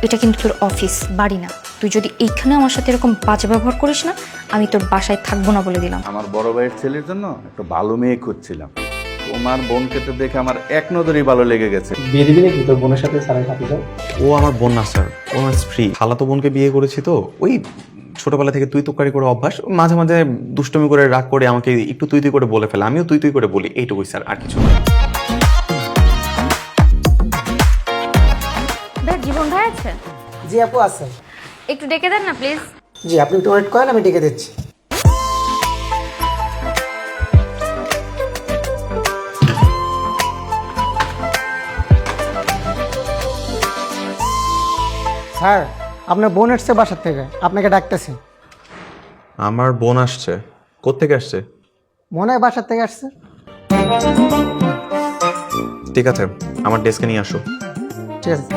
এটা কিন্তু তোর অফিস, বাড়ি না। তুই যদি এইখানে আমার সাথে এরকম বাজে ব্যবহার করিস না, আমি তোর বাসায় থাকবো না বলে দিলাম। আমার বড় ভাইয়ের ছেলের জন্য একটা ভালো মেয়ে খুঁজছিলাম। তোমার বোনকে তো দেখে আমার এক নজরেই ভালো লেগে গেছে। বিয়ে দিবি নাকি তোর বোনের সাথে সারাই থাকি যাও? ও আমার বোন না স্যার, ও আমার স্ত্রী। খালাতো বোনকে বিয়ে করেছি তো ওই ছোটবেলা থেকে তুই তুকারি করে অভ্যাস। মাঝে মাঝে দুষ্টমি করে রাগ করে আমাকে একটু তুই তুই করে বলে ফেলে, আমিও তুই তুই করে বলি, এইটুকুই স্যার, আর কিছু না। ভাই, জীবন ভাই আছে? জি আপু আছে। একটু ডেকে দেন না প্লিজ। জি আপনি একটু ওয়েট করেন, আমি ডেকে দিচ্ছি। স্যার, আপনার বোন এসছে বাসার থেকে, আপনাকে ডাকতেছে। আমার বোন আসছে? কোত্থেকে আসছে? মনে হয় বাসার থেকে আসছে। ঠিক আছে, আমার ডেস্কে নিয়ে আসো। ঠিক আছে।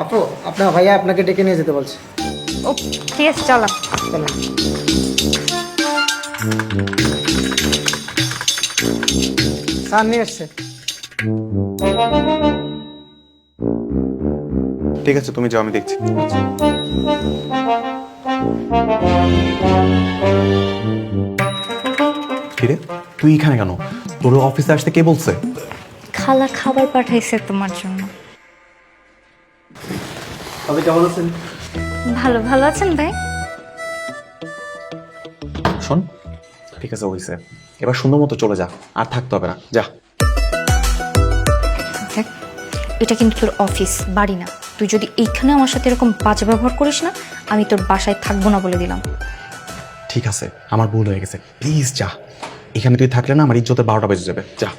আপু, আপনার ভাইয়া আপনাকে ডেকে নিয়ে যেতে বলছে। ও ঠিক আছে, চলো। চলো। স্যার নিয়ে এসছে। ঠিক আছে, তুমি যাও, আমি দেখছি। কিরে, তুই এখানে কেন? তোর অফিসে আসতে কে বলছে? খালা খাবার পাঠাইছে তোমার জন্য। আপনি কেমন আছেন? ভালো ভালো আছেন ভাই? শোন, ঠিক আছে, হয়েছে, এবার সুন্দর মতো চলে যা, আর থাকতে হবে না, যা। দেখ, এটা কিন্তু তোর অফিস, বাড়ি না। তুই যদি এইখানে আমার সাথে এরকম বাজে ব্যবহার করিস না, আমি তোর বাসায় থাকবো না বলে দিলাম। ঠিক আছে, আমার ভুল হয়ে গেছে, প্লিজ যা। এখানে তুই থাকলে না আমার ইজ্জতে 12টা বেজে যাবে, যা।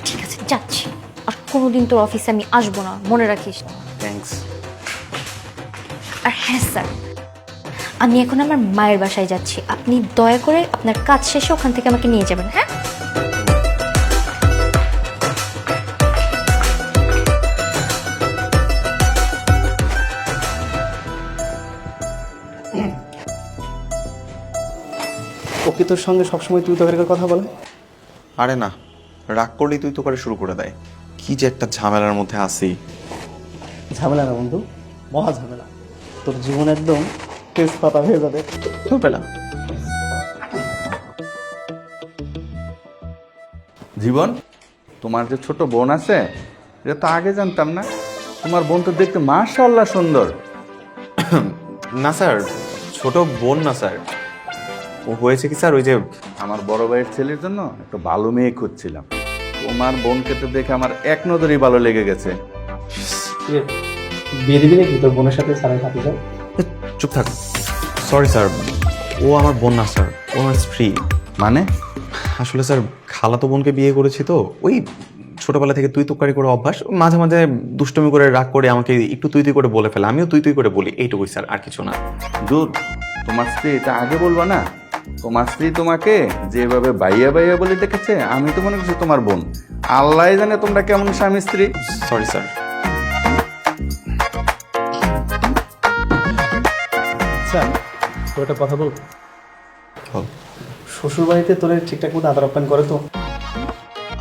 ঠিক আছে, যাচ্ছি। আর কোনোদিন তোর অফিসে আমি আসবো না, মনে রাখিস। থ্যাঙ্কস। আর হ্যাঁ স্যার, আমি এখন আমার মায়ের বাসায় যাচ্ছি। আপনি দয়া করে আপনার কাজ শেষে ওখান থেকে আমাকে নিয়ে যাবেন, হ্যাঁ? ও কি তোর সঙ্গে সবসময় তুই তরকারির কথা বলে? আরে না, রাগ করলেই তুই তো করে শুরু করে দেয়। কি যে একটা ঝামেলার মধ্যে আছি। ঝামেলা না বন্ধু, মহা ঝামেলা। তোর জীবন একদম তেজপাতা হয়ে যাবে। পেলা জীবন, তোমার যে ছোট বোন আছে, এটা তো আগে জানতাম না। তোমার বোন তো দেখতে মাশাআল্লাহ সুন্দর। না স্যার, ছোট বোন না স্যার। ও হয়েছে কি স্যার, ওই যে আমার বড় ভাইয়ের ছেলের জন্য একটা ভালো মেয়ে খুঁজছিলাম। তোমার বোনকে তো দেখে আমার এক নজরেই ভালো লেগে গেছে। বিয়ে দিবি নাকি তোর বোনের সাথে সারাই থাকি যাও? চুপ থাক। সরি স্যার, ও আমার বোন না স্যার, ও আমার স্ত্রী। মানে? আসলে স্যার, খালাতো বোনকে বিয়ে করেছি তো ওই ছোটবেলা থেকে তুই তুকারি করে অভ্যাস। মাঝে মাঝে দুষ্টমি করে রাগ করে আমাকে একটু তুই তুই করে বলে ফেলে, আমিও তুই তুই করে বলি, এইটুকুই স্যার, আর কিছু না। দূর, তোমার স্ত্রী এটা আগে বলবা না? তোমার স্ত্রী তোমাকে যেভাবে বাইয়া বাইয়া বলে দেখেছে, আমি তো মনে করছি তোমার বোন। আল্লাহ জানে তোমরা কেমন স্বামী স্ত্রী। Sorry sir. স্যার, তোর একটা কথা বল। বল। শ্বশুর বাড়িতে তোর ঠিকঠাক মতো আদর আপ্যায়ন করে তো?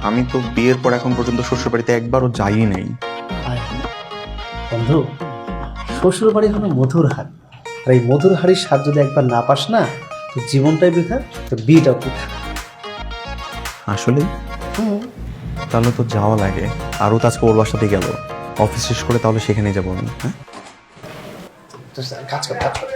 আমি তো বিয়ের পর এখন পর্যন্ত শ্বশুর বাড়িতে একবারও যাই নাই। বন্ধু, শ্বশুর বাড়ি হলো মধুর হাড়, আর এই মধুর হাড়ির স্বাদ যদি একবার না পাস না, তোর জীবনটাই বৃথা, তোর বিয়েটাও বৃথা। আসলে তাহলে তো যাওয়া লাগে। আরও তো আজকে ওর বাসাতে গেল, অফিস শেষ করে তাহলে সেখানে যাবো আমি। হ্যাঁ, কাজ কর, কাজ কর।